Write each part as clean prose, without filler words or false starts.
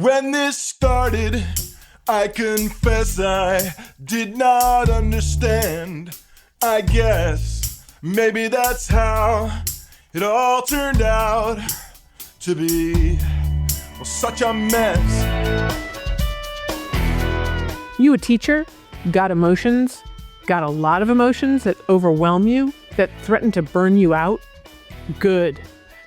When this started, I confess I did not understand. I guess maybe that's how it all turned out to be. Well, such a mess. You a teacher? Got emotions? Got a lot of emotions that overwhelm you, that threaten to burn you out? Good,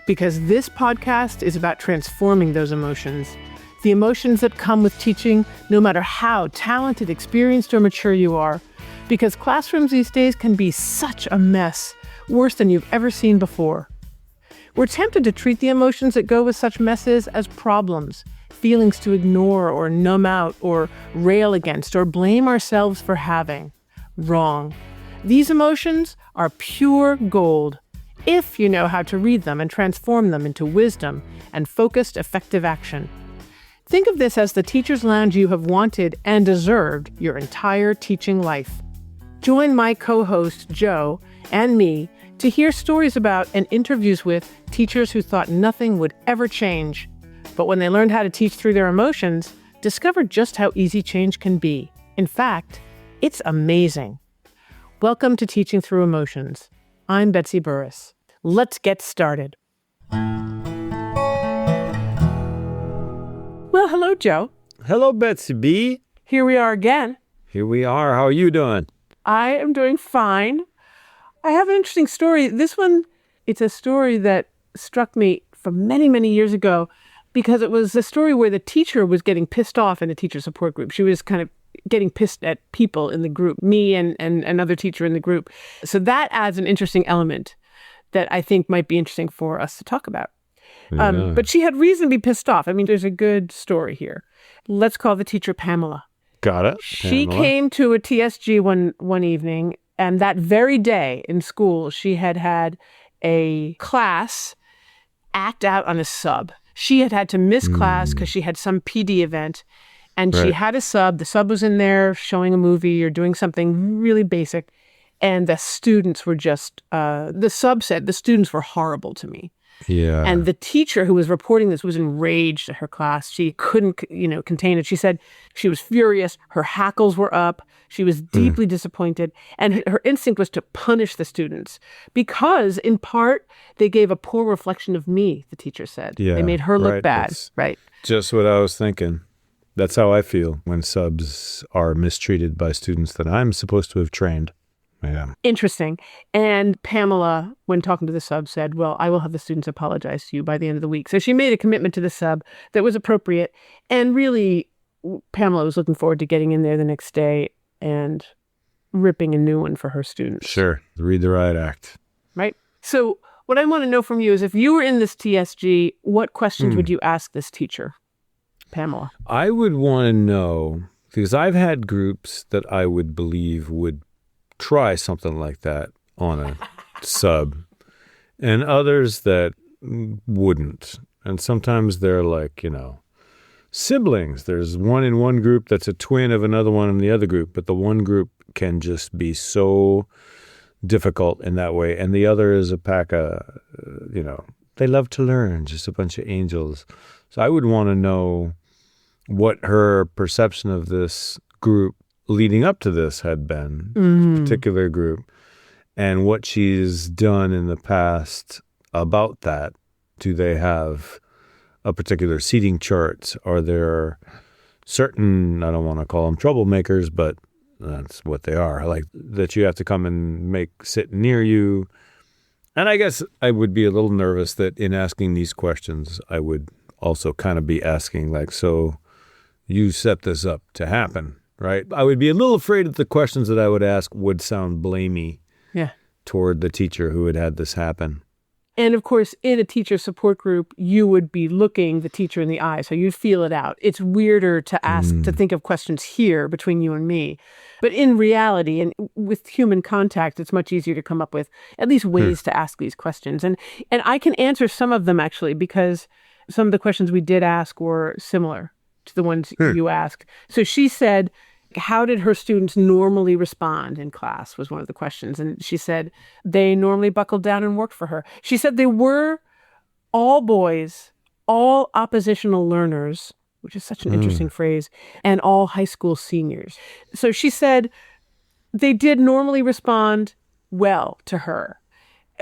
because this podcast is about transforming those emotions. The emotions that come with teaching, no matter how talented, experienced, or mature you are. Because classrooms these days can be such a mess, worse than you've ever seen before. We're tempted to treat the emotions that go with such messes as problems, feelings to ignore or numb out or rail against or blame ourselves for having. Wrong. These emotions are pure gold, if you know how to read them and transform them into wisdom and focused, effective action. Think of this as the teacher's lounge you have wanted and deserved your entire teaching life. Join my co-host, Joe, and me to hear stories about and interviews with teachers who thought nothing would ever change, but when they learned how to teach through their emotions, discovered just how easy change can be. In fact, it's amazing. Welcome to Teaching Through Emotions. I'm Betsy Burris. Let's get started. Well, hello, Joe. Hello, Betsy B. Here we are again. Here we are. How are you doing? I am doing fine. I have an interesting story. This one, it's a story that struck me from many, many years ago because it was a story where the teacher was getting pissed off in a teacher support group. She was kind of getting pissed at people in the group, me and another teacher in the group. So that adds an interesting element that I think might be interesting for us to talk about. But she had reason to be pissed off. I mean, there's a good story here. Let's call the teacher Pamela. Got it. She Pamela. came to a TSG one evening, and that very day in school, she had a class act out on a sub. She had to miss class because she had some PD event, and she had a sub. The sub was in there showing a movie or doing something really basic, and the students were just, the sub said, the students were horrible to me. Yeah. And the teacher who was reporting this was enraged at her class. She couldn't, contain it. She said she was furious. Her hackles were up. She was deeply disappointed. And her instinct was to punish the students because, in part, they gave a poor reflection of me, the teacher said. Yeah, they made her look right. bad. That's right. Just what I was thinking. That's how I feel when subs are mistreated by students that I'm supposed to have trained. Yeah. Interesting. And Pamela, when talking to the sub, said, well, I will have the students apologize to you by the end of the week. So she made a commitment to the sub that was appropriate. And really, Pamela was looking forward to getting in there the next day and ripping a new one for her students. Sure. Read the riot act. Right? So what I want to know from you is if you were in this TSG, what questions would you ask this teacher, Pamela? I would want to know, because I've had groups that I would believe would try something like that on a sub, and others that wouldn't. And sometimes they're like, siblings. There's one in one group that's a twin of another one in the other group, but the one group can just be so difficult in that way. And the other is a pack of, they love to learn, just a bunch of angels. So I would want to know what her perception of this group leading up to this had been, particular group, and what she's done in the past about that. Do they have a particular seating chart? Are there certain, I don't want to call them troublemakers, but that's what they are, like that you have to come and sit near you? And I guess I would be a little nervous that in asking these questions, I would also kind of be asking like, so you set this up to happen, right? I would be a little afraid that the questions that I would ask would sound blamey toward the teacher who had this happen. And of course, in a teacher support group, you would be looking the teacher in the eye, so you'd feel it out. It's weirder to ask, to think of questions here between you and me. But in reality, and with human contact, it's much easier to come up with at least ways to ask these questions. And I can answer some of them, actually, because some of the questions we did ask were similar to the ones you asked. So she said, how did her students normally respond in class was one of the questions. And she said they normally buckled down and worked for her. She said they were all boys, all oppositional learners, which is such an interesting phrase, and all high school seniors. So she said they did normally respond well to her.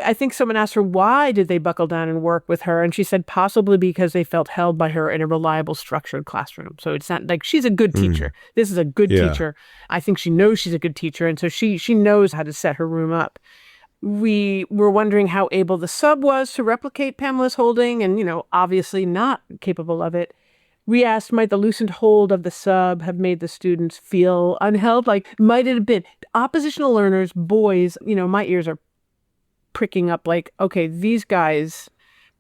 I think someone asked her, why did they buckle down and work with her? And she said, possibly because they felt held by her in a reliable, structured classroom. So it's not like she's a good teacher. This is a good teacher. I think she knows she's a good teacher. And so she knows how to set her room up. We were wondering how able the sub was to replicate Pamela's holding and, obviously not capable of it. We asked, might the loosened hold of the sub have made the students feel unheld? Like, might it have been oppositional learners, boys, my ears are pricking up like, okay, these guys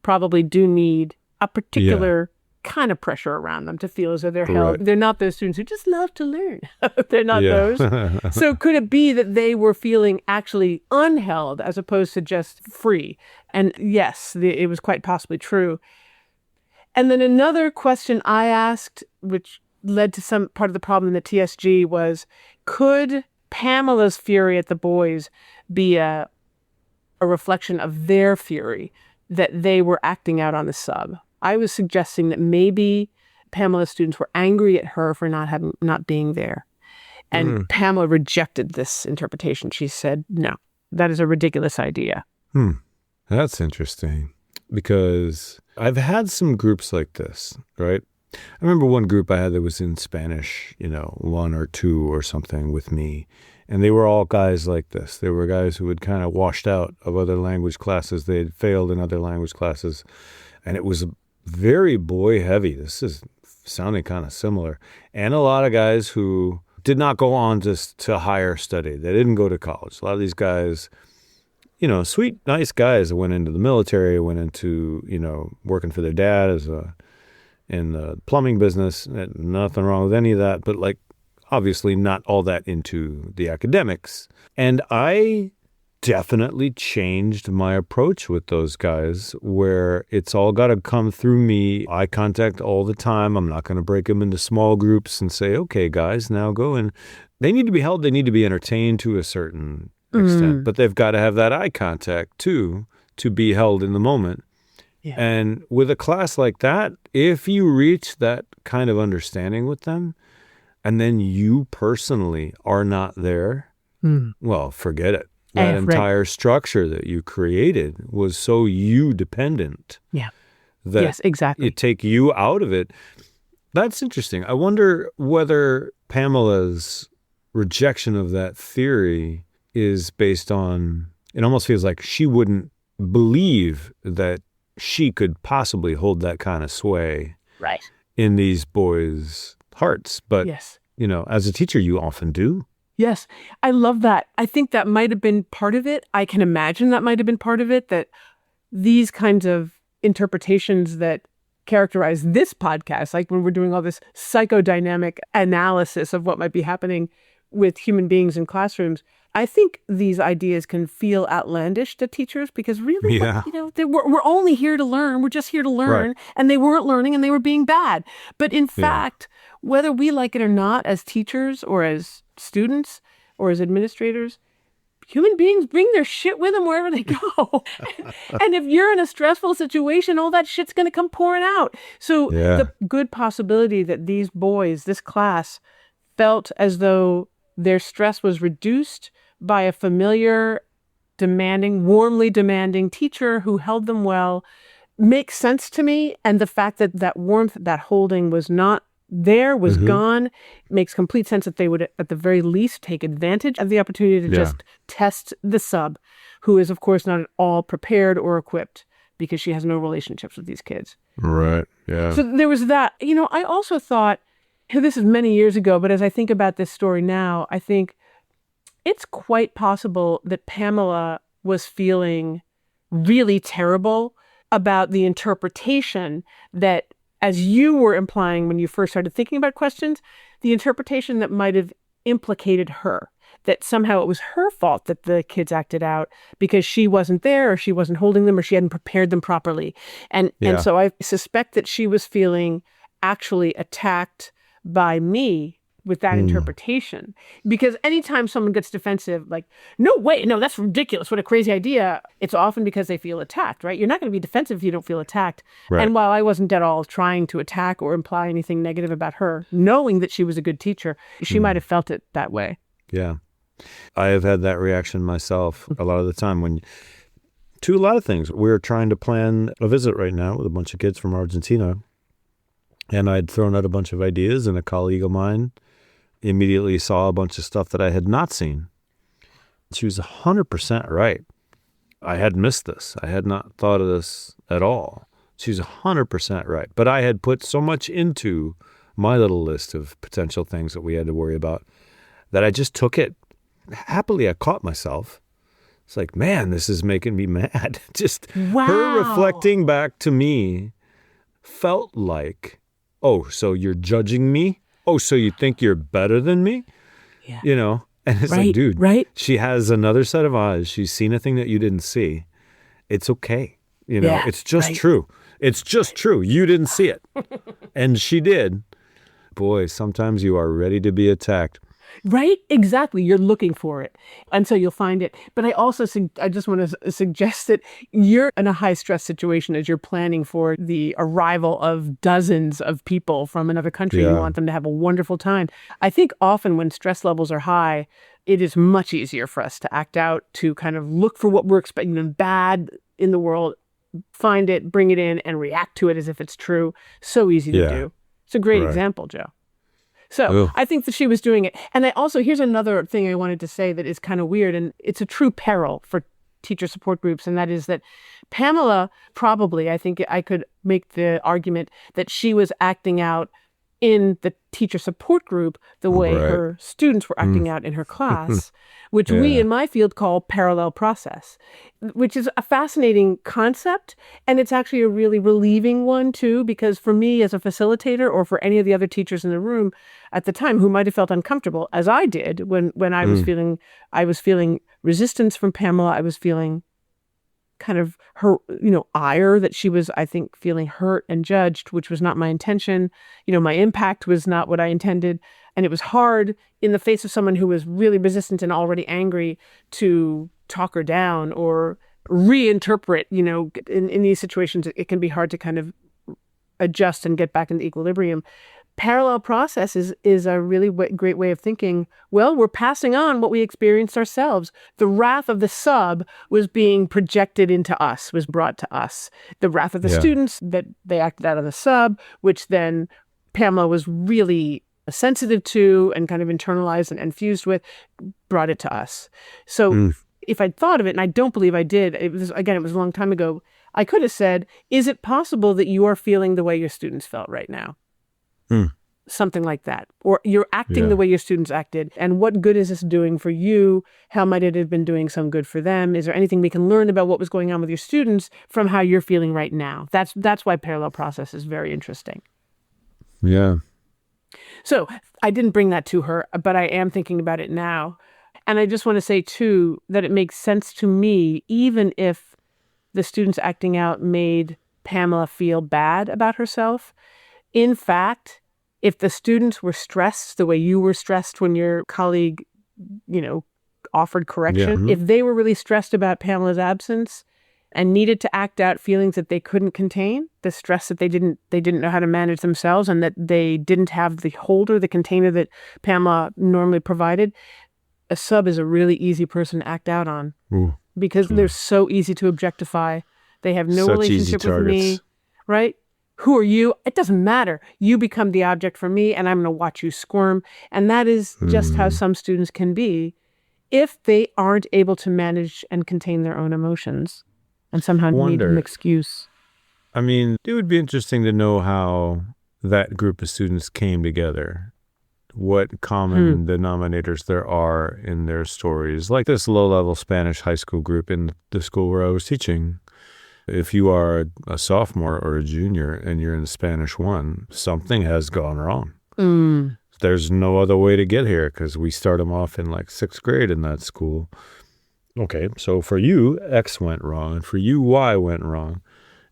probably do need a particular kind of pressure around them to feel as though they're held. They're not those students who just love to learn. They're not those. So could it be that they were feeling actually unheld as opposed to just free? And yes, it was quite possibly true. And then another question I asked, which led to some part of the problem in the TSG, was, could Pamela's fury at the boys be a reflection of their fury that they were acting out on the sub? I was suggesting that maybe Pamela's students were angry at her for not being there. And Pamela rejected this interpretation. She said, no, that is a ridiculous idea. That's interesting, because I've had some groups like this, right? I remember one group I had that was in Spanish, 1 or 2 or something with me. And they were all guys like this. They were guys who had kind of washed out of other language classes. They had failed in other language classes. And it was very boy heavy. This is sounding kind of similar. And a lot of guys who did not go on to higher study. They didn't go to college. A lot of these guys, sweet, nice guys that went into the military, went into, working for their dad in the plumbing business. Nothing wrong with any of that. But obviously not all that into the academics. And I definitely changed my approach with those guys, where it's all got to come through me. Eye contact all the time. I'm not going to break them into small groups and say, okay, guys, now go. And they need to be held. They need to be entertained to a certain extent, but they've got to have that eye contact too, to be held in the moment. Yeah. And with a class like that, if you reach that kind of understanding with them, and then you personally are not there, well, forget it. That entire structure that you created was so you-dependent. Yeah. Yes, exactly. It take you out of it. That's interesting. I wonder whether Pamela's rejection of that theory is based on, it almost feels like she wouldn't believe that she could possibly hold that kind of sway in these boys' hearts. But, as a teacher, you often do. Yes, I love that. I think that might have been part of it. I can imagine that might have been part of it, that these kinds of interpretations that characterize this podcast, like when we're doing all this psychodynamic analysis of what might be happening with human beings in classrooms, I think these ideas can feel outlandish to teachers because really, we're only here to learn. We're just here to learn. Right. And they weren't learning and they were being bad. But in fact, whether we like it or not as teachers or as students or as administrators, human beings bring their shit with them wherever they go. And if you're in a stressful situation, all that shit's going to come pouring out. So the good possibility that these boys, this class, felt as though their stress was reduced by a familiar, demanding, warmly demanding teacher who held them well makes sense to me. And the fact that that warmth, that holding was not there, was gone, makes complete sense that they would, at the very least, take advantage of the opportunity to just test the sub, who is, of course, not at all prepared or equipped because she has no relationships with these kids. Right, yeah. So there was that. I also thought, this is many years ago, but as I think about this story now, I think it's quite possible that Pamela was feeling really terrible about the interpretation that, as you were implying when you first started thinking about questions, the interpretation that might have implicated her, that somehow it was her fault that the kids acted out because she wasn't there or she wasn't holding them or she hadn't prepared them properly. And so I suspect that she was feeling actually attacked by me with that interpretation. Because anytime someone gets defensive, like, no way, no, that's ridiculous, what a crazy idea, it's often because they feel attacked, right? You're not going to be defensive if you don't feel attacked. Right. And while I wasn't at all trying to attack or imply anything negative about her, knowing that she was a good teacher, she might have felt it that way. Yeah. I have had that reaction myself a lot of the time to a lot of things. We're trying to plan a visit right now with a bunch of kids from Argentina. And I'd thrown out a bunch of ideas, and a colleague of mine immediately saw a bunch of stuff that I had not seen. She was 100% right. I had missed this. I had not thought of this at all. She was 100% right. But I had put so much into my little list of potential things that we had to worry about that I just took it. Happily, I caught myself. It's like, man, this is making me mad. Just her reflecting back to me felt like, oh, so you're judging me? Oh, so you think you're better than me? Yeah. You know? And it's like, dude, she has another set of eyes. She's seen a thing that you didn't see. It's okay. You know, it's just true. It's just true. You didn't see it. And she did. Boy, sometimes you are ready to be attacked. Right? Exactly. You're looking for it. And so you'll find it. But I also, I just want to suggest that you're in a high stress situation as you're planning for the arrival of dozens of people from another country. You want them to have a wonderful time. I think often when stress levels are high, it is much easier for us to act out, to kind of look for what we're expecting bad in the world, find it, bring it in, and react to it as if it's true. So easy to do. It's a great example, Joe. So I think that she was doing it. And here's another thing I wanted to say that is kind of weird, and it's a true peril for teacher support groups, and that is that Pamela probably, I think I could make the argument that she was acting out in the teacher support group the way her students were acting out in her class, which we in my field call parallel process, which is a fascinating concept. And it's actually a really relieving one too, because for me as a facilitator, or for any of the other teachers in the room at the time who might have felt uncomfortable, as I did when I was feeling resistance from Pamela, I was feeling kind of her, ire that she was, I think, feeling hurt and judged, which was not my intention. My impact was not what I intended. And it was hard in the face of someone who was really resistant and already angry to talk her down or reinterpret, in these situations, it can be hard to kind of adjust and get back into equilibrium. Parallel process is a really great way of thinking. Well, we're passing on what we experienced ourselves. The wrath of the sub was being projected into us, was brought to us. The wrath of the students that they acted out on the sub, which then Pamela was really sensitive to and kind of internalized and fused with, brought it to us. So if I'd thought of it, and I don't believe I did, it was a long time ago, I could have said, is it possible that you are feeling the way your students felt right now? Something like that. Or you're acting the way your students acted. And what good is this doing for you? How might it have been doing some good for them? Is there anything we can learn about what was going on with your students from how you're feeling right now? That's why parallel process is very interesting. Yeah. So I didn't bring that to her, but I am thinking about it now. And I just want to say, too, that it makes sense to me, even if the students acting out made Pamela feel bad about herself. In fact, if the students were stressed the way you were stressed when your colleague, offered correction, if they were really stressed about Pamela's absence and needed to act out feelings that they couldn't contain, the stress that they didn't know how to manage themselves, and that they didn't have the holder, the container that Pamela normally provided, a sub is a really easy person to act out on because they're so easy to objectify. They have no relationship with me, right? Who are you? It doesn't matter. You become the object for me, and I'm going to watch you squirm. And that is just how some students can be if they aren't able to manage and contain their own emotions and somehow need an excuse. I mean, it would be interesting to know how that group of students came together, what common denominators there are in their stories, like this low-level Spanish high school group in the school where I was teaching. If you are a sophomore or a junior and you're in Spanish 1, something has gone wrong. There's no other way to get here because we start them off in like 6th grade in that school. Okay, so for you, X went wrong, and for you, Y went wrong.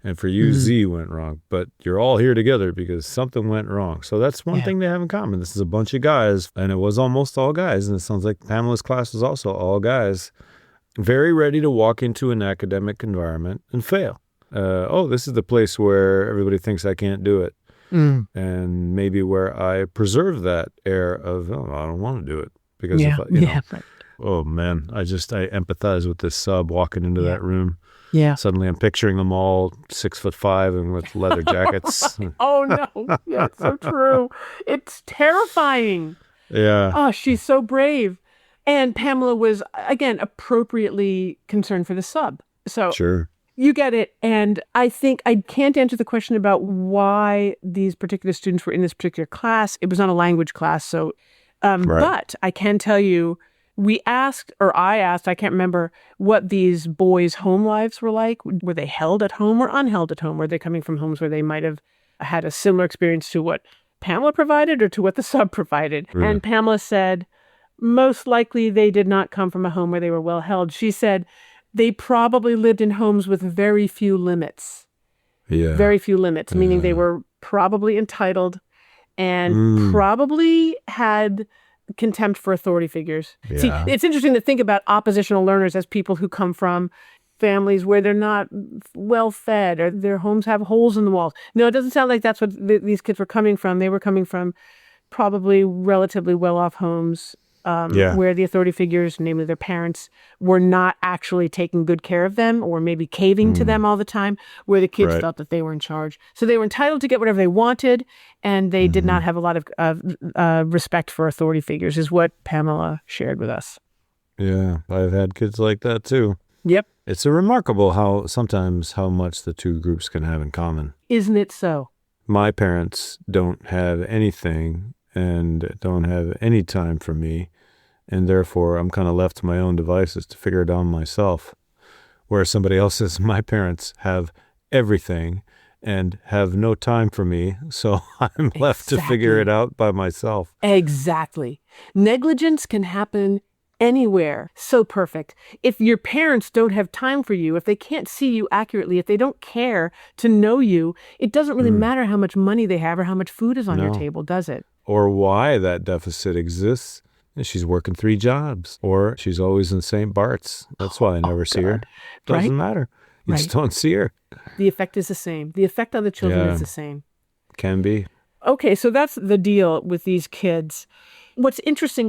And for you, Z went wrong. But you're all here together because something went wrong. So that's one thing they have in common. This is a bunch of guys, and it was almost all guys. And it sounds like Pamela's class was also all guys, very ready to walk into an academic environment and fail. This is the place where everybody thinks I can't do it. And maybe where I preserve that air of, I don't want to do it. Because oh man, I empathize with this sub walking into that room. Yeah. Suddenly I'm picturing them all 6'5" and with leather jackets. Oh no. Yeah, it's so true. It's terrifying. Yeah. Oh, she's so brave. And Pamela was, again, appropriately concerned for the sub. So sure. You get it. And I think I can't answer the question about why these particular students were in this particular class. It was not a language class. So, but I can tell you, I asked, I can't remember, what these boys' home lives were like. Were they held at home or unheld at home? Were they coming from homes where they might have had a similar experience to what Pamela provided or to what the sub provided? Really? And Pamela said, most likely they did not come from a home where they were well held. She said they probably lived in homes with very few limits. Yeah. Very few limits, meaning they were probably entitled and probably had contempt for authority figures. Yeah. See, it's interesting to think about oppositional learners as people who come from families where they're not well fed or their homes have holes in the walls. No, it doesn't sound like that's what these kids were coming from. They were coming from probably relatively well-off homes where the authority figures, namely their parents, were not actually taking good care of them or maybe caving to them all the time, where the kids felt that they were in charge. So they were entitled to get whatever they wanted, and they did not have a lot of respect for authority figures, is what Pamela shared with us. Yeah, I've had kids like that too. Yep. It's remarkable how much the two groups can have in common. Isn't it so? My parents don't have anything and don't have any time for me. And therefore, I'm kind of left to my own devices to figure it out myself. Whereas somebody else says, my parents have everything and have no time for me, so I'm left to figure it out by myself. Exactly. Negligence can happen anywhere. So perfect. If your parents don't have time for you, if they can't see you accurately, if they don't care to know you, it doesn't really matter how much money they have or how much food is on your table, does it? Or why that deficit exists. She's working 3 jobs, or she's always in St. Bart's. That's why I never see her. Doesn't matter. You just don't see her. The effect is the same. The effect on the children is the same. Can be. Okay, so that's the deal with these kids. What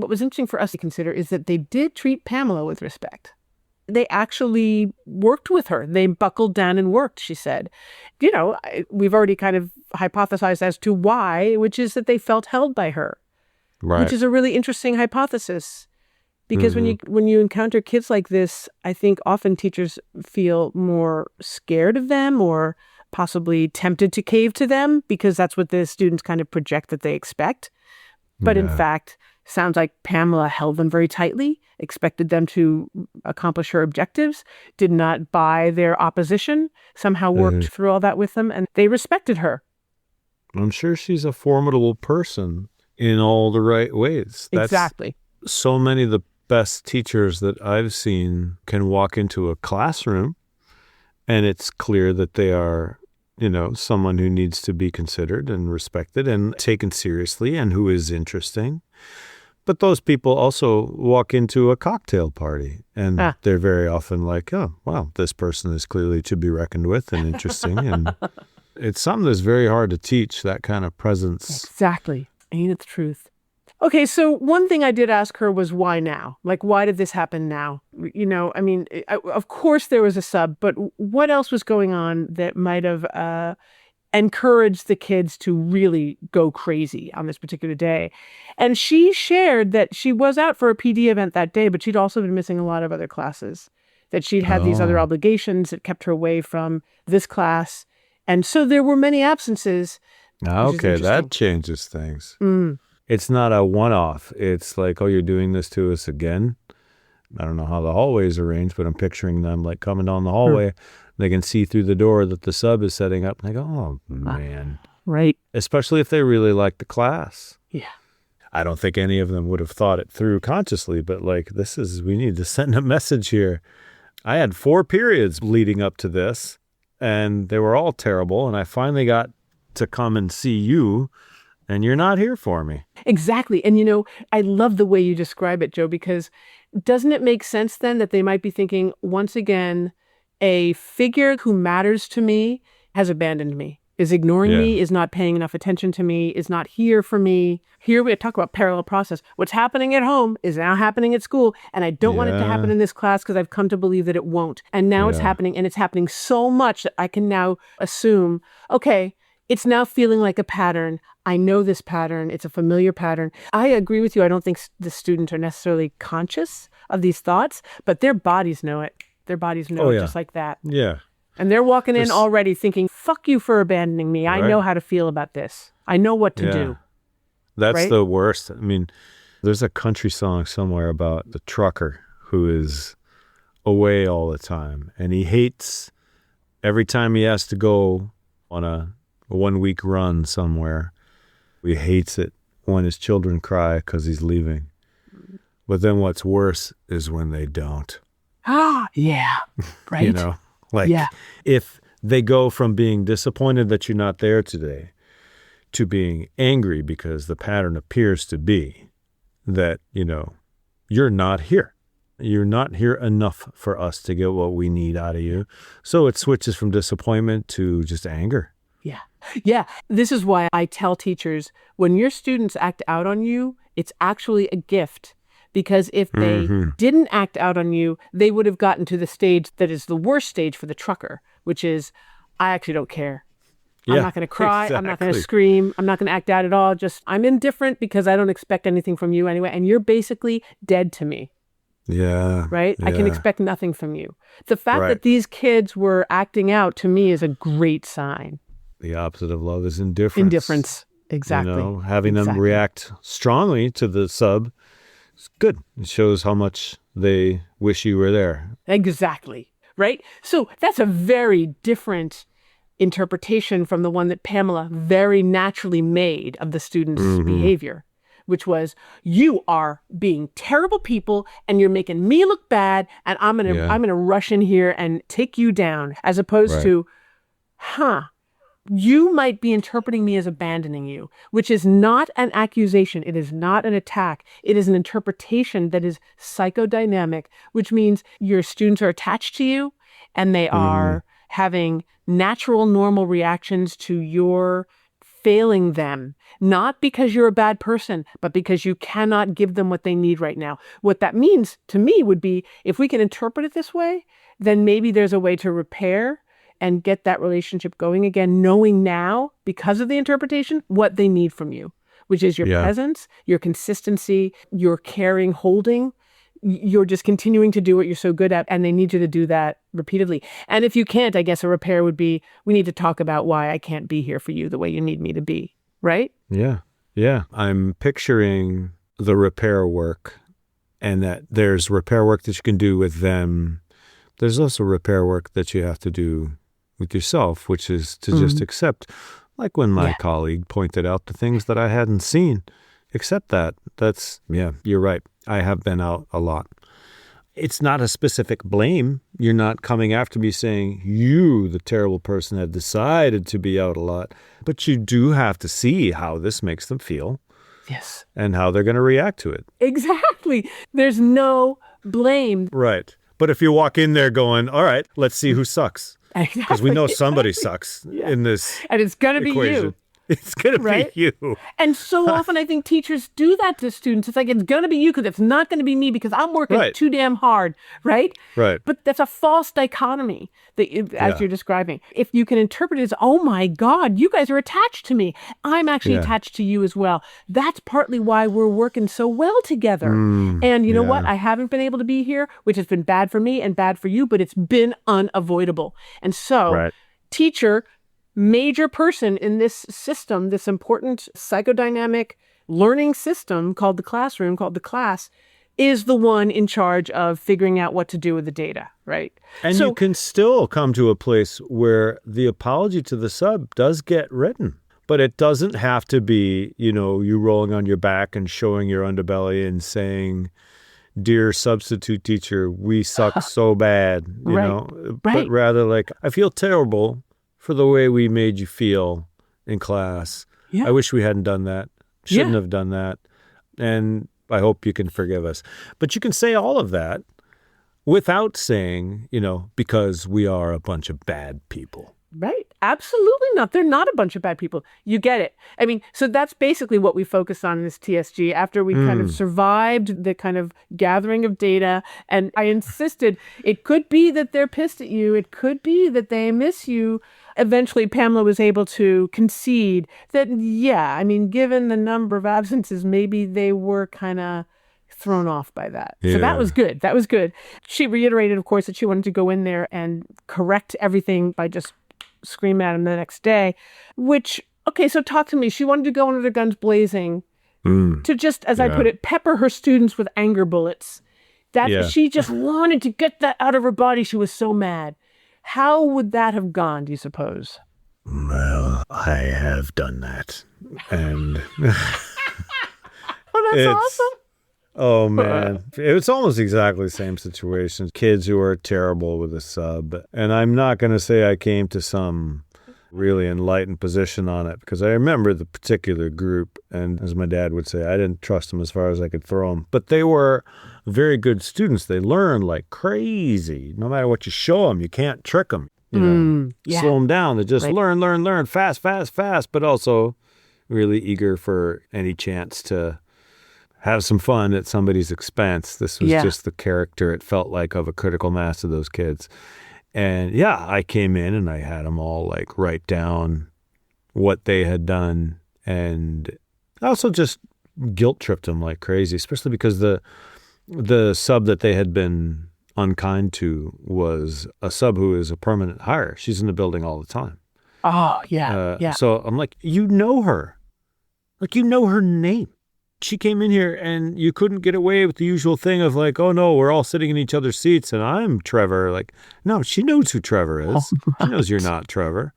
was interesting for us to consider is that they did treat Pamela with respect. They actually worked with her. They buckled down and worked, she said. We've already kind of hypothesized as to why, which is that they felt held by her. Right. Which is a really interesting hypothesis. Because when you encounter kids like this, I think often teachers feel more scared of them or possibly tempted to cave to them because that's what the students kind of project that they expect. But in fact, sounds like Pamela held them very tightly, expected them to accomplish her objectives, did not buy their opposition, somehow worked through all that with them, and they respected her. I'm sure she's a formidable person in all the right ways. Exactly. So many of the best teachers that I've seen can walk into a classroom and it's clear that they are, someone who needs to be considered and respected and taken seriously and who is interesting. But those people also walk into a cocktail party and they're very often like, oh, wow, this person is clearly to be reckoned with and interesting. And it's something that's very hard to teach, that kind of presence. Exactly. Ain't it the truth? Okay, so one thing I did ask her was why now? Like, why did this happen now? Of course there was a sub, but what else was going on that might have encouraged the kids to really go crazy on this particular day? And she shared that she was out for a PD event that day, but she'd also been missing a lot of other classes, that she'd had these other obligations that kept her away from this class. And so there were many absences. Okay, that changes things. It's not a one-off. It's like, oh, you're doing this to us again? I don't know how the hallway's arranged, but I'm picturing them like coming down the hallway. They can see through the door that the sub is setting up. And they go, oh, man. Right. Especially if they really like the class. Yeah. I don't think any of them would have thought it through consciously, but like, we need to send a message here. I had 4 periods leading up to this. and they were all terrible. And I finally got to come and see you, and you're not here for me. Exactly. And, I love the way you describe it, Joe, because doesn't it make sense then that they might be thinking, once again, a figure who matters to me has abandoned me, is ignoring me, is not paying enough attention to me, is not here for me. Here we talk about parallel process. What's happening at home is now happening at school, and I don't want it to happen in this class because I've come to believe that it won't. And now it's happening, and it's happening so much that I can now assume, okay, it's now feeling like a pattern. I know this pattern. It's a familiar pattern. I agree with you. I don't think the students are necessarily conscious of these thoughts, but their bodies know it. Their bodies know it just like that. Yeah. And they're walking in already thinking, fuck you for abandoning me. I know how to feel about this. I know what to do. That's the worst. I mean, there's a country song somewhere about the trucker who is away all the time. And he hates every time he has to go on a 1 week run somewhere. He hates it when his children cry because he's leaving. But then what's worse is when they don't. Yeah. Right. If they go from being disappointed that you're not there today to being angry because the pattern appears to be that, you're not here. You're not here enough for us to get what we need out of you. So it switches from disappointment to just anger. Yeah. Yeah. This is why I tell teachers, when your students act out on you, it's actually a gift. Because if they didn't act out on you, they would have gotten to the stage that is the worst stage for the trucker, which is, I actually don't care. I'm not going to cry. Exactly. I'm not going to scream. I'm not going to act out at all. Just, I'm indifferent because I don't expect anything from you anyway. And you're basically dead to me. Yeah. Right? Yeah. I can expect nothing from you. The fact that these kids were acting out, to me, is a great sign. The opposite of love is indifference. Indifference. Exactly. Having them react strongly to the sub. It's good. It shows how much they wish you were there. Exactly. Right? So that's a very different interpretation from the one that Pamela very naturally made of the student's behavior, which was, you are being terrible people and you're making me look bad, and I'm gonna rush in here and take you down, as opposed to, you might be interpreting me as abandoning you, which is not an accusation. It is not an attack. It is an interpretation that is psychodynamic, which means your students are attached to you and they are having natural, normal reactions to your failing them, not because you're a bad person, but because you cannot give them what they need right now. What that means to me would be, if we can interpret it this way, then maybe there's a way to repair and get that relationship going again, knowing now, because of the interpretation, what they need from you, which is your presence, your consistency, your caring, holding. You're just continuing to do what you're so good at, and they need you to do that repeatedly. And if you can't, I guess a repair would be, we need to talk about why I can't be here for you the way you need me to be, right? Yeah. Yeah. I'm picturing the repair work, and that there's repair work that you can do with them. There's also repair work that you have to do with yourself, which is to just accept, like when my colleague pointed out the things that I hadn't seen. Accept that. That's, you're right. I have been out a lot. It's not a specific blame. You're not coming after me saying, you, the terrible person, have decided to be out a lot. But you do have to see how this makes them feel. Yes. And how they're going to react to it. Exactly. There's no blame. Right. But if you walk in there going, all right, let's see who sucks. Exactly. Because we know somebody sucks in this and it's going to be you. It's going to be you. And so often I think teachers do that to students. It's like, it's going to be you because it's not going to be me because I'm working too damn hard, right? Right. But that's a false dichotomy, as you're describing. If you can interpret it as, oh my God, you guys are attached to me. I'm actually attached to you as well. That's partly why we're working so well together. And you know what? I haven't been able to be here, which has been bad for me and bad for you, but it's been unavoidable. And so, teacher, major person in this system, this important psychodynamic learning system called the classroom, called the class, is the one in charge of figuring out what to do with the data, right? And you can still come to a place where the apology to the sub does get written, but it doesn't have to be, you rolling on your back and showing your underbelly and saying, dear substitute teacher, we suck so bad, you Right. know, Right. but rather like, I feel terrible for the way we made you feel in class. Yeah. I wish we hadn't done that. Shouldn't Yeah. have done that. And I hope you can forgive us. But you can say all of that without saying, you know, because we are a bunch of bad people. Right. Absolutely not. They're not a bunch of bad people. You get it. I mean, so that's basically what we focus on in this TSG after we kind of survived the kind of gathering of data. And I insisted it could be that they're pissed at you. It could be that they miss you. Eventually, Pamela was able to concede that, yeah, I mean, given the number of absences, maybe they were kind of thrown off by that. So that Yeah. was good. That was good. She reiterated, of course, that she wanted to go in there and correct everything by just scream at him the next day, which, okay, so talk to me. She wanted to go under the guns blazing to just, as I put it, pepper her students with anger bullets. She just wanted to get that out of her body. She was so mad. How would that have gone, do you suppose? Well, I have done that. And Oh, that's awesome. oh, man. It's almost exactly the same situation. Kids who are terrible with a sub. And I'm not going to say I came to some really enlightened position on it because I remember the particular group. And as my dad would say, I didn't trust them as far as I could throw them. But they were very good students. They learned like crazy. No matter what you show them, you can't trick them. You know, slow them down. They just learn fast, but also really eager for any chance to have some fun at somebody's expense. This was just the character, it felt like, of a critical mass of those kids. And yeah, I came in and I had them all like write down what they had done. And I also just guilt tripped them like crazy, especially because the sub that they had been unkind to was a sub who is a permanent hire. She's in the building all the time. Oh, yeah. So I'm like, you know her. Like, you know her name. She came in here and you couldn't get away with the usual thing of like, oh no, we're all sitting in each other's seats and I'm Trevor. Like, no, she knows who Trevor is. She knows you're not Trevor.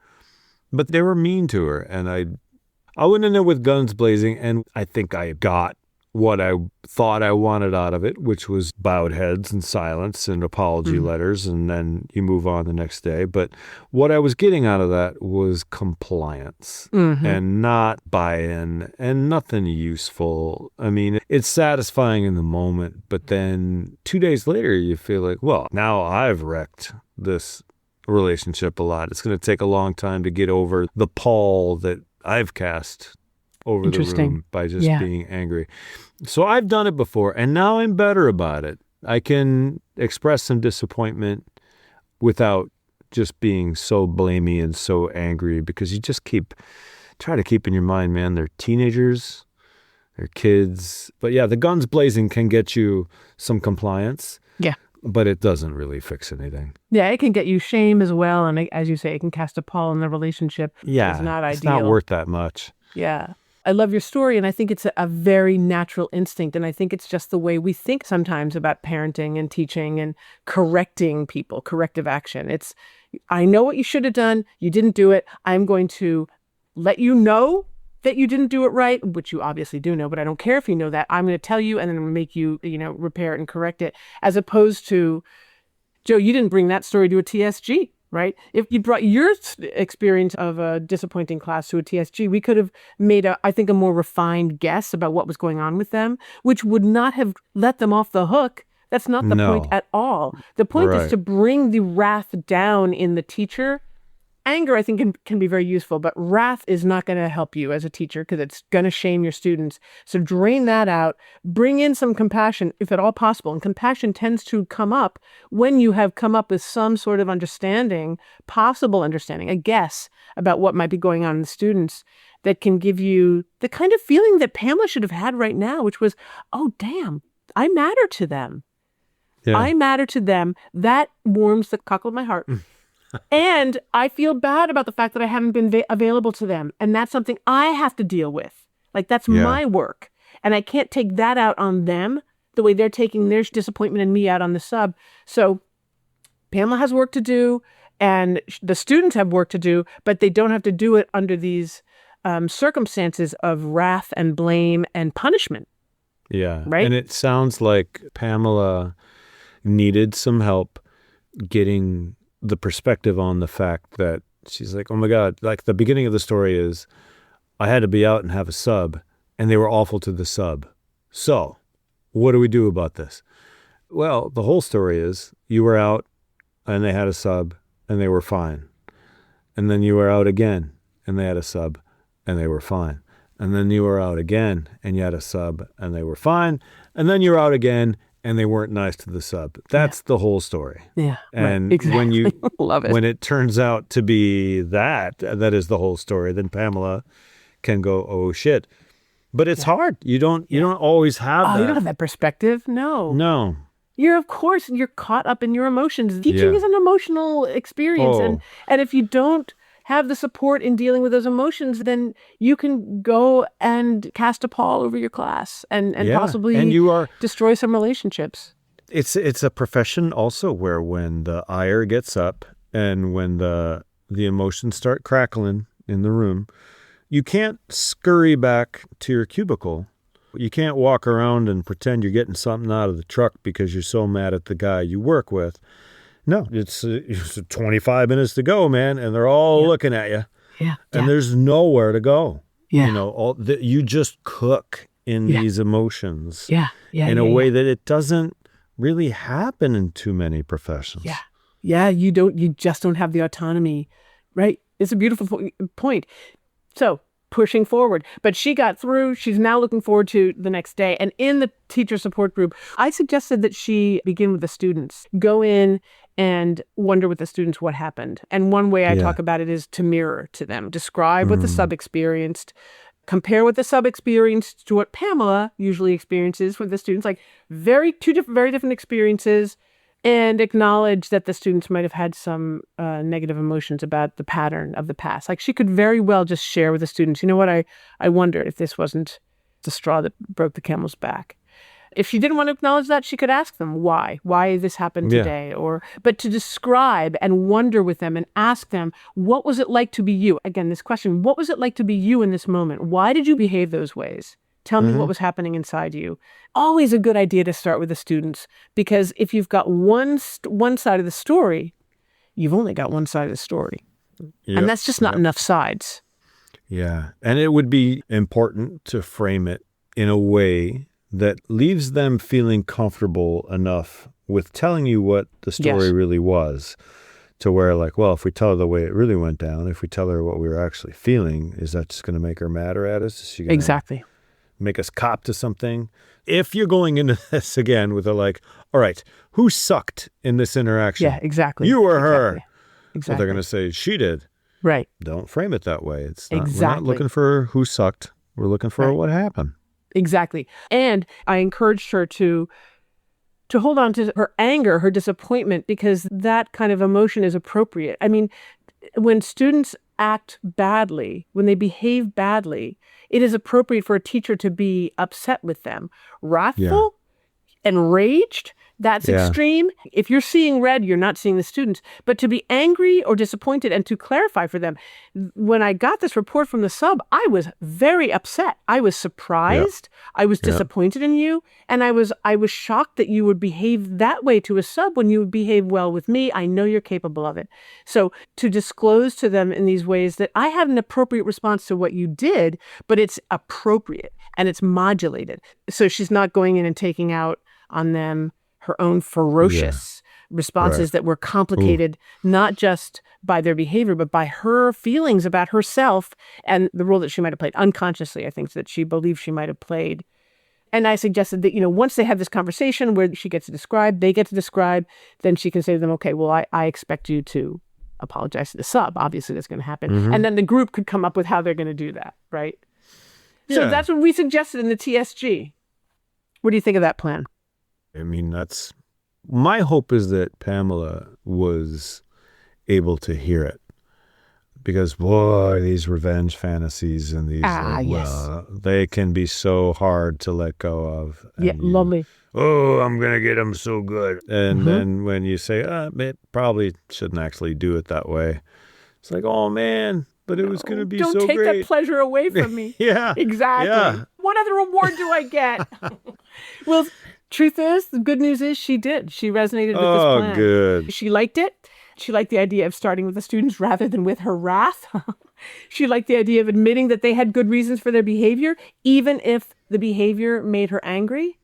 But they were mean to her. And I went in there with guns blazing and I think I got what I thought I wanted out of it, which was bowed heads and silence and apology letters, and then you move on the next day. But what I was getting out of that was compliance and not buy-in and nothing useful. I mean, it's satisfying in the moment, but then 2 days later you feel like, well, now I've wrecked this relationship a lot. It's going to take a long time to get over the pall that I've cast over the room by just being angry. So I've done it before, and now I'm better about it. I can express some disappointment without just being so blamey and so angry, because you just try to keep in your mind, man, they're teenagers, they're kids. But yeah, the guns blazing can get you some compliance. Yeah. But it doesn't really fix anything. Yeah, it can get you shame as well. And as you say, it can cast a pall in the relationship. Yeah. It's not ideal. It's not worth that much. Yeah. I love your story, and I think it's a very natural instinct, and I think it's just the way we think sometimes about parenting and teaching and correcting people, corrective action. It's, I know what you should have done, you didn't do it, I'm going to let you know that you didn't do it right, which you obviously do know, but I don't care if you know that. I'm going to tell you and then make you, repair it and correct it, as opposed to, Joe, you didn't bring that story to a TSG. Right? If you brought your experience of a disappointing class to a TSG, we could have made I think, a more refined guess about what was going on with them, which would not have let them off the hook. That's not the point at all. The point is to bring the wrath down in the teacher. Anger, I think, can be very useful, but wrath is not going to help you as a teacher because it's going to shame your students. So drain that out, bring in some compassion, if at all possible. And compassion tends to come up when you have come up with some sort of understanding, possible understanding, a guess about what might be going on in the students that can give you the kind of feeling that Pamela should have had right now, which was, oh, damn, I matter to them. Yeah. I matter to them. That warms the cockle of my heart. And I feel bad about the fact that I haven't been available to them. And that's something I have to deal with. Like, that's my work. And I can't take that out on them the way they're taking their disappointment and me out on the sub. So Pamela has work to do, and the students have work to do, but they don't have to do it under these circumstances of wrath and blame and punishment. Yeah. Right? And it sounds like Pamela needed some help getting the perspective on the fact that she's like, oh my God, like the beginning of the story is, I had to be out and have a sub, and they were awful to the sub. So what do we do about this? Well, the whole story is you were out and they had a sub and they were fine. And then you were out again and they had a sub and they were fine. And then you were out again and you had a sub and they were fine. And then you're out again and they weren't nice to the sub. That's the whole story. Yeah. And right. Exactly. when you Love it. when it turns out to be that is the whole story, then Pamela can go, oh shit. But it's hard. You don't always have that. You don't have that perspective. No. No. You're caught up in your emotions. Teaching is an emotional experience. And if you don't have the support in dealing with those emotions, then you can go and cast a pall over your class and possibly destroy some relationships. It's a profession also where when the ire gets up and when the emotions start crackling in the room, you can't scurry back to your cubicle. You can't walk around and pretend you're getting something out of the truck because you're so mad at the guy you work with. No, it's 25 minutes to go, man, and they're all looking at you. Yeah. And there's nowhere to go. Yeah. You just cook in these emotions. In a way that it doesn't really happen in too many professions. Yeah. Yeah, you just don't have the autonomy, right? It's a beautiful point. So, pushing forward. But she got through. She's now looking forward to the next day. And in the teacher support group, I suggested that she begin with the students. Go in and wonder with the students what happened. And one way I talk about it is to mirror to them. Describe what the sub experienced. Compare what the sub experienced to what Pamela usually experiences with the students. Like two very different experiences. And acknowledge that the students might have had some negative emotions about the pattern of the past. Like she could very well just share with the students, you know what, I wondered if this wasn't the straw that broke the camel's back. If she didn't want to acknowledge that, she could ask them why this happened today. But to describe and wonder with them and ask them, what was it like to be you? Again, this question, what was it like to be you in this moment? Why did you behave those ways? Tell me what was happening inside you. Always a good idea to start with the students, because if you've got one side of the story, you've only got one side of the story. Yep. And that's just not enough sides. Yeah. And it would be important to frame it in a way that leaves them feeling comfortable enough with telling you what the story really was, to where like, well, if we tell her the way it really went down, if we tell her what we were actually feeling, is that just going to make her madder at us? Is she gonna make us cop to something? If you're going into this again with a like, all right, who sucked in this interaction? Yeah, exactly. You or her? Exactly. Well, they're going to say, she did. Right. Don't frame it that way. It's not, we're not looking for who sucked. We're looking for what happened. Exactly. And I encouraged her to hold on to her anger, her disappointment, because that kind of emotion is appropriate. I mean, when students act badly, when they behave badly, it is appropriate for a teacher to be upset with them. Wrathful, enraged, that's extreme. If you're seeing red, you're not seeing the students. But to be angry or disappointed and to clarify for them, when I got this report from the sub, I was very upset. I was surprised. I was disappointed in you. And I was shocked that you would behave that way to a sub when you would behave well with me. I know you're capable of it. So to disclose to them in these ways that I had an appropriate response to what you did, but it's appropriate and it's modulated. So she's not going in and taking out on them her own ferocious responses that were complicated, not just by their behavior, but by her feelings about herself and the role that she might have played unconsciously, I think, that she believed she might have played. And I suggested that, once they have this conversation where she gets to describe, they get to describe, then she can say to them, okay, well, I expect you to apologize to the sub. Obviously, that's going to happen. And then the group could come up with how they're going to do that, right? Yeah. So that's what we suggested in the TSG. What do you think of that plan? I mean, my hope is that Pamela was able to hear it, because boy, these revenge fantasies and these, they can be so hard to let go of. Lovely. Oh, I'm going to get them so good. And then when you say, it probably shouldn't actually do it that way. It's like, oh man, but it was going to be so great. Don't take that pleasure away from me. Yeah. Exactly. Yeah. What other reward do I get? Well, truth is, the good news is she did. She resonated with this plan. Oh, good. She liked it. She liked the idea of starting with the students rather than with her wrath. She liked the idea of admitting that they had good reasons for their behavior, even if the behavior made her angry.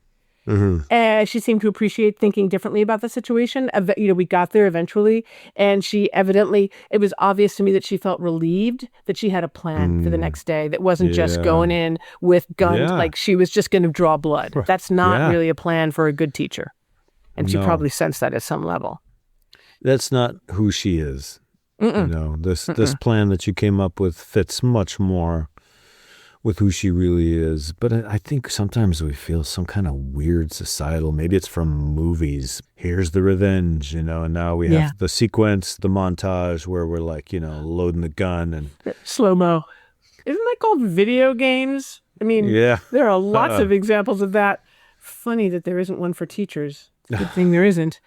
She seemed to appreciate thinking differently about the situation. We got there eventually, and it was obvious to me that she felt relieved that she had a plan for the next day that wasn't just going in with guns, like she was just going to draw blood. That's not really a plan for a good teacher. And she probably sensed that at some level. That's not who she is. This plan that you came up with fits much more with who she really is. But I think sometimes we feel some kind of weird societal, maybe it's from movies. Here's the revenge, and now we have the sequence, the montage where we're like, loading the gun and slow-mo. Isn't that called video games? I mean, there are lots of examples of that. Funny that there isn't one for teachers. Good thing there isn't.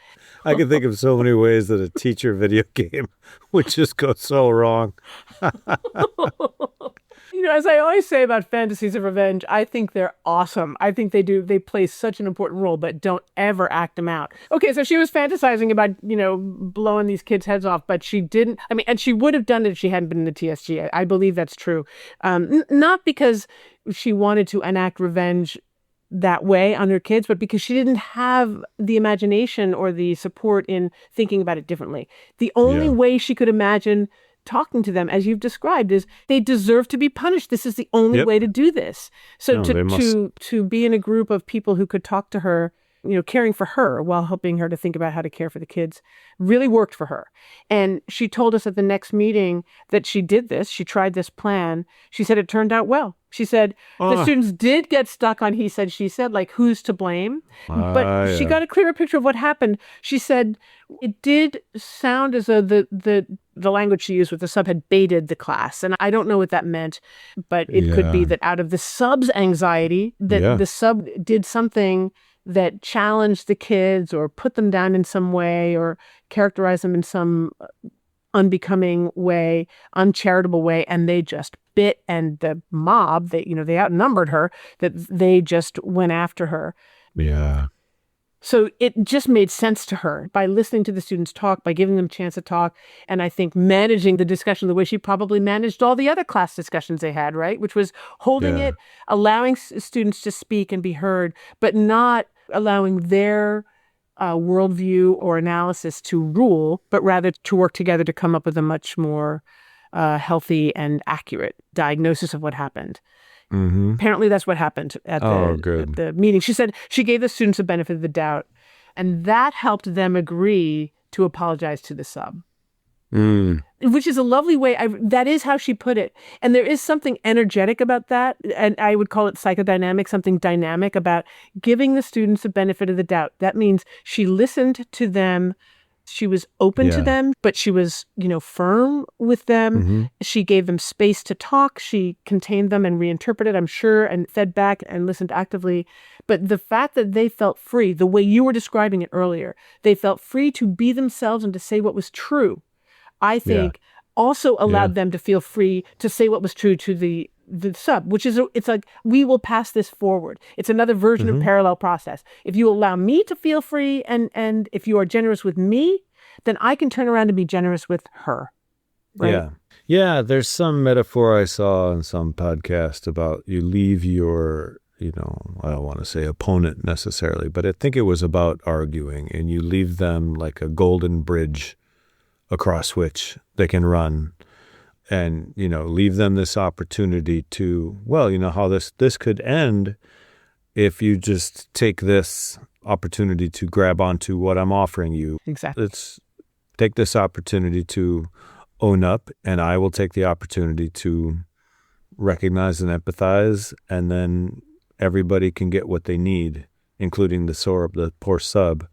I can think of so many ways that a teacher video game would just go so wrong. As I always say about fantasies of revenge, I think they're awesome. I think they play such an important role, but don't ever act them out. Okay, so she was fantasizing about, blowing these kids' heads off, but she didn't. And she would have done it if she hadn't been in the TSG. I believe that's true. Not because she wanted to enact revenge that way on her kids, but because she didn't have the imagination or the support in thinking about it differently. The only way she could imagine talking to them, as you've described, is they deserve to be punished. This is the only way to do this. So to be in a group of people who could talk to her, caring for her while helping her to think about how to care for the kids really worked for her. And she told us at the next meeting that she did this. She tried this plan. She said it turned out well. She said the students did get stuck on he said, she said, like who's to blame. But she got a clearer picture of what happened. She said it did sound as though the language she used with the sub had baited the class. And I don't know what that meant, but it could be that out of the sub's anxiety, that the sub did something that challenged the kids or put them down in some way or characterized them in some unbecoming way, uncharitable way, and they just bit. And the mob, they outnumbered her, that they just went after her. Yeah. So it just made sense to her by listening to the students talk, by giving them a chance to talk, and I think managing the discussion the way she probably managed all the other class discussions they had, right? Which was holding it, allowing students to speak and be heard, but not allowing their worldview or analysis to rule, but rather to work together to come up with a much more healthy and accurate diagnosis of what happened. Mm-hmm. Apparently that's what happened at the meeting. She said she gave the students the benefit of the doubt, and that helped them agree to apologize to the sub. Which is a lovely way. That is how she put it. And there is something energetic about that. And I would call it psychodynamic, something dynamic about giving the students the benefit of the doubt. That means she listened to them. She was open to them, but she was, firm with them. Mm-hmm. She gave them space to talk. She contained them and reinterpreted, I'm sure, and fed back and listened actively. But the fact that they felt free, the way you were describing it earlier, they felt free to be themselves and to say what was true, I think also allowed them to feel free to say what was true to the sub, which is, it's like, we will pass this forward. It's another version of parallel process. If you allow me to feel free and if you are generous with me, then I can turn around and be generous with her. Right? Yeah. Yeah. There's some metaphor I saw in some podcast about you leave your, I don't want to say opponent necessarily, but I think it was about arguing, and you leave them like a golden bridge across which they can run, and, leave them this opportunity to, how this could end if you just take this opportunity to grab onto what I'm offering you. Exactly. Let's take this opportunity to own up, and I will take the opportunity to recognize and empathize, and then everybody can get what they need, including the poor sub.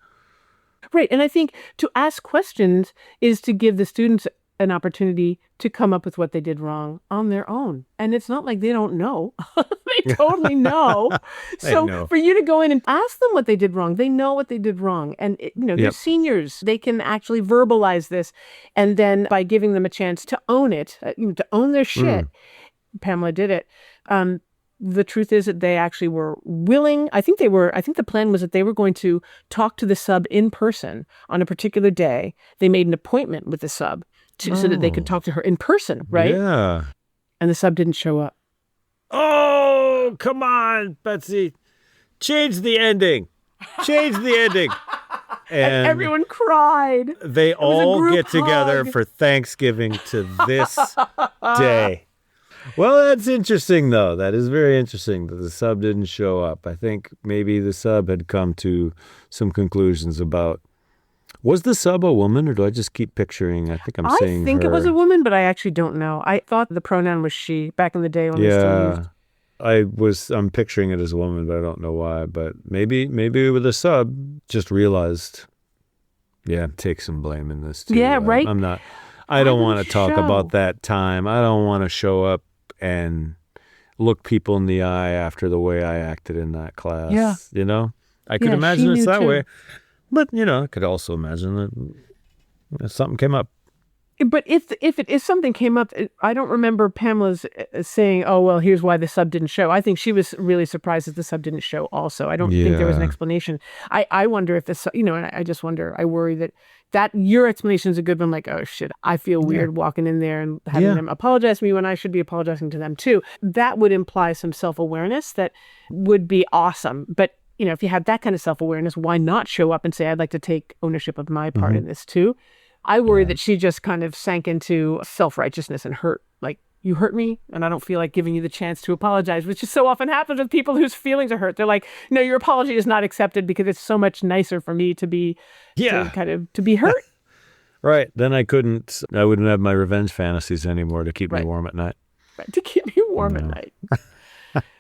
Right. And I think to ask questions is to give the students an opportunity to come up with what they did wrong on their own. And it's not like they don't know. They totally know. So for you to go in and ask them what they did wrong, they know what they did wrong. And, they're seniors. They can actually verbalize this. And then by giving them a chance to own it, to own their shit, Pamela did it. the truth is that they actually were willing. I think the plan was that they were going to talk to the sub in person on a particular day. They made an appointment with the sub so that they could talk to her in person, right? Yeah. And the sub didn't show up. Oh, come on, Betsy. Change the ending. Change the ending. And everyone cried. They all get together for Thanksgiving to this day. Well, that's interesting, though. That is very interesting that the sub didn't show up. I think maybe the sub had come to some conclusions about, was the sub a woman, or do I just keep picturing? I think I'm saying I think her. It was a woman, but I actually don't know. I thought the pronoun was she back in the day when they still used. I'm picturing it as a woman, but I don't know why. But maybe with the sub just realized, take some blame in this too. Yeah, right. I don't want to talk about that time. I don't want to show up and look people in the eye after the way I acted in that class. Yeah. You know? I could imagine it's that way. But, I could also imagine that something came up. But if something came up, I don't remember Pamela's saying, oh, well, here's why the sub didn't show. I think she was really surprised that the sub didn't show also. I don't think there was an explanation. I wonder if and I just wonder, I worry that your explanation is a good one. Like, oh, shit, I feel weird walking in there and having them apologize to me when I should be apologizing to them too. That would imply some self-awareness that would be awesome. But, if you have that kind of self-awareness, why not show up and say, I'd like to take ownership of my part in this too? I worry that she just kind of sank into self-righteousness and hurt. Like, you hurt me and I don't feel like giving you the chance to apologize, which is so often happens with people whose feelings are hurt. They're like, no, your apology is not accepted because it's so much nicer for me to be, to be hurt. Right. Then I wouldn't have my revenge fantasies anymore to keep me warm at night. Right. To keep me warm at night.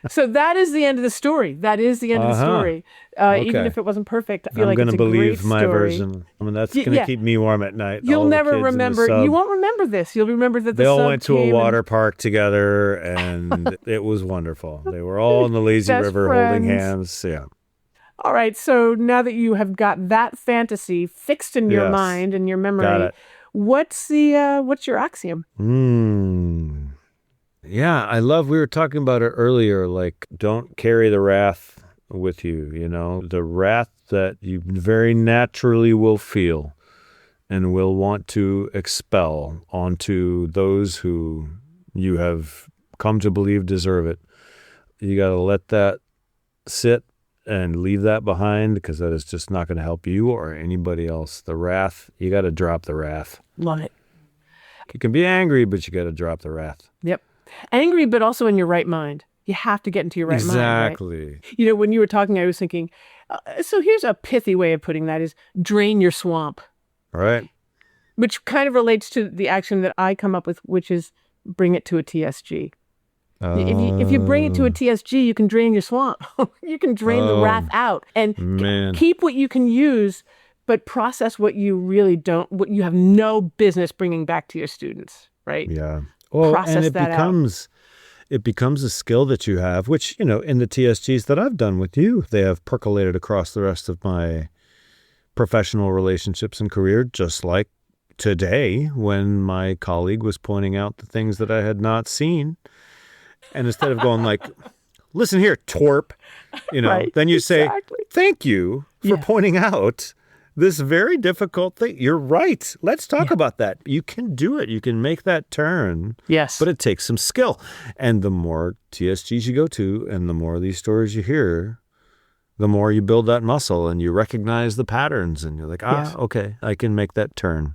So that is the end of the story. That is the end of the story. Even if it wasn't perfect, I feel like it's a great story. I'm going to believe my version. I mean, that's going to keep me warm at night. You'll never remember. You won't remember this. You'll remember that they all went to a water park together, and it was wonderful. They were all in the lazy river holding hands. Yeah. All right. So now that you have got that fantasy fixed in your mind and your memory, what's your axiom? Yeah, we were talking about it earlier, like, don't carry the wrath with you, the wrath that you very naturally will feel and will want to expel onto those who you have come to believe deserve it. You got to let that sit and leave that behind, because that is just not going to help you or anybody else. The wrath, you got to drop the wrath. Love it. You can be angry, but you got to drop the wrath. Yep. Angry, but also in your right mind. You have to get into your right mind. Exactly. Right? When you were talking, I was thinking, so here's a pithy way of putting that is drain your swamp. Right. Which kind of relates to the action that I come up with, which is bring it to a TSG. If you bring it to a TSG, you can drain your swamp. You can drain the wrath out and keep what you can use, but process what you really don't, what you have no business bringing back to your students, right? Yeah. Well, process and it becomes a skill that you have, which, in the TSGs that I've done with you, they have percolated across the rest of my professional relationships and career, just like today when my colleague was pointing out the things that I had not seen. And instead of going like, listen here, twerp, then you say, thank you for pointing out this very difficult thing. You're right. Let's talk about that. You can do it. You can make that turn. Yes. But it takes some skill. And the more TSGs you go to and the more of these stories you hear, the more you build that muscle and you recognize the patterns and you're like, okay, I can make that turn.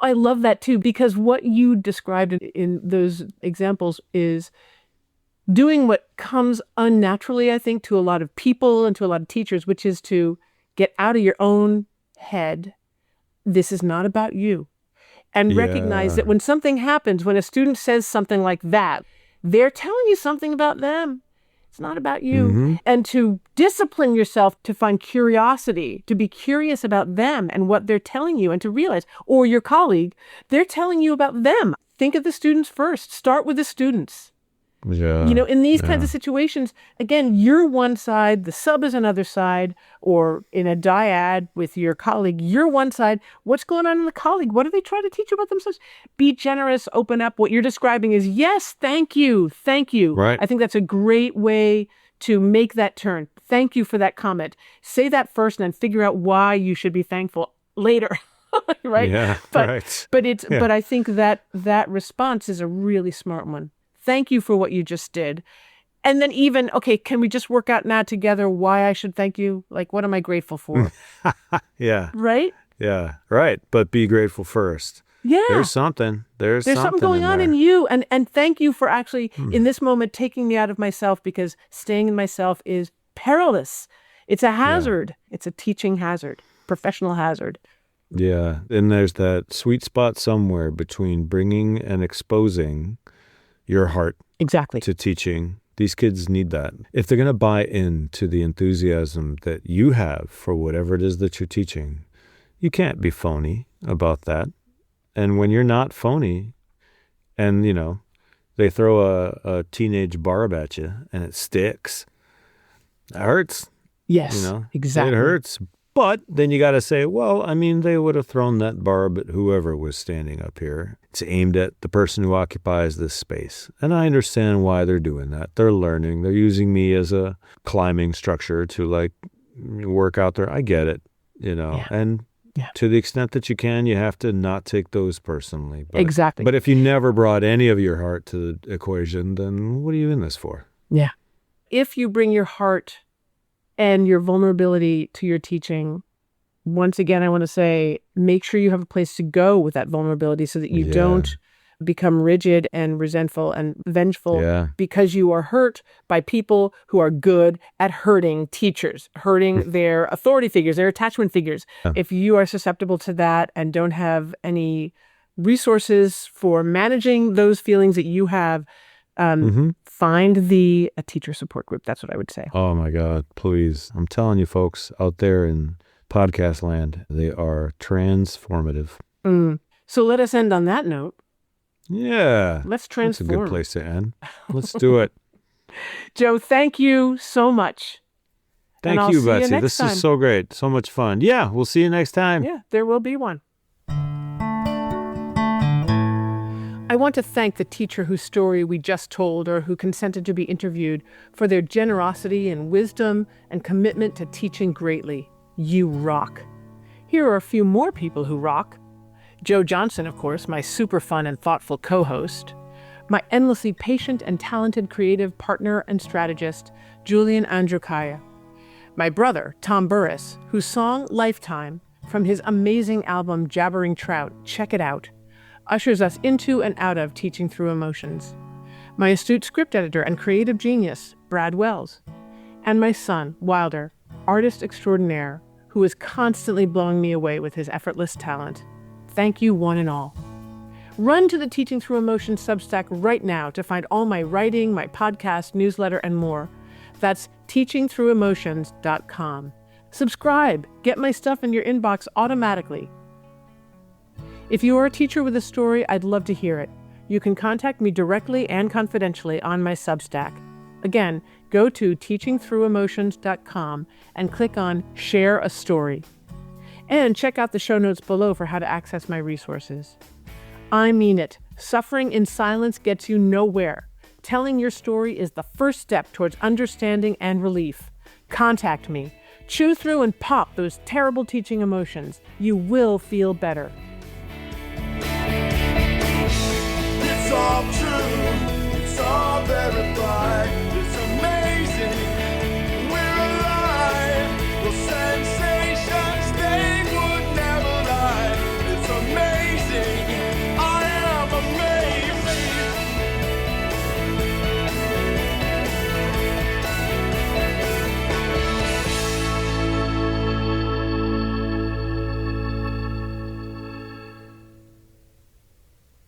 I love that too, because what you described in those examples is doing what comes unnaturally, I think, to a lot of people and to a lot of teachers, which is to get out of your own head. This is not about you. And recognize that when something happens, when a student says something like that, they're telling you something about them. It's not about you. Mm-hmm. And to discipline yourself to find curiosity, to be curious about them and what they're telling you, and to realize, or your colleague, they're telling you about them. Think of the students first. Start with the students. Yeah. In these kinds of situations, again, you're one side, the sub is another side, or in a dyad with your colleague, you're one side. What's going on in the colleague? What are they trying to teach you about themselves? Be generous, open up. What you're describing is, yes, thank you. Thank you. Right. I think that's a great way to make that turn. Thank you for that comment. Say that first and then figure out why you should be thankful later. Right? Yeah, right. But I think that response is a really smart one. Thank you for what you just did. And then even, okay, can we just work out now together why I should thank you? Like, what am I grateful for? Yeah. Right? Yeah, right. But be grateful first. Yeah. There's something. There's something going on in you. And thank you for actually, in this moment, taking me out of myself, because staying in myself is perilous. It's a hazard. Yeah. It's a teaching hazard, professional hazard. Yeah. And there's that sweet spot somewhere between bringing and exposing your heart to teaching. These kids need that. If they're going to buy into the enthusiasm that you have for whatever it is that you're teaching, you can't be phony about that. And when you're not phony and, they throw a teenage barb at you and it sticks, it hurts. Yes, exactly. It hurts. But then you got to say, well, they would have thrown that barb at whoever was standing up here. It's aimed at the person who occupies this space. And I understand why they're doing that. They're learning. They're using me as a climbing structure to work out there. I get it, And to the extent that you can, you have to not take those personally. Exactly. But if you never brought any of your heart to the equation, then what are you in this for? Yeah. If you bring your heart and your vulnerability to your teaching, once again, I want to say, make sure you have a place to go with that vulnerability so that you don't become rigid and resentful and vengeful because you are hurt by people who are good at hurting teachers, hurting their authority figures, their attachment figures. If you are susceptible to that and don't have any resources for managing those feelings that you have, find a teacher support group. That's what I would say. Oh my God, please. I'm telling you folks out there in podcast land, they are transformative. So let us end on that note. Yeah. Let's transform. That's a good place to end. Let's do it. Joe, thank you so much. Thank you, Betsy. This is so great. So much fun. Yeah, we'll see you next time. Yeah, there will be one. I want to thank the teacher whose story we just told or who consented to be interviewed for their generosity and wisdom and commitment to teaching greatly. You rock. Here are a few more people who rock. Joe Johnson, of course, my super fun and thoughtful co-host. My endlessly patient and talented creative partner and strategist, Julian Andrukaya. My brother, Tom Burris, whose song Lifetime, from his amazing album Jabbering Trout, check it out, ushers us into and out of teaching through emotions. My astute script editor and creative genius, Brad Wells. And my son, Wilder, artist extraordinaire, who is constantly blowing me away with his effortless talent. Thank you, one and all. Run to the Teaching Through Emotions Substack right now to find all my writing, my podcast, newsletter, and more. That's teachingthroughemotions.com. Subscribe. Get my stuff in your inbox automatically. If you are a teacher with a story, I'd love to hear it. You can contact me directly and confidentially on my Substack. Again, go to teachingthroughemotions.com and click on Share a Story. And check out the show notes below for how to access my resources. I mean it. Suffering in silence gets you nowhere. Telling your story is the first step towards understanding and relief. Contact me. Chew through and pop those terrible teaching emotions. You will feel better. It's all true.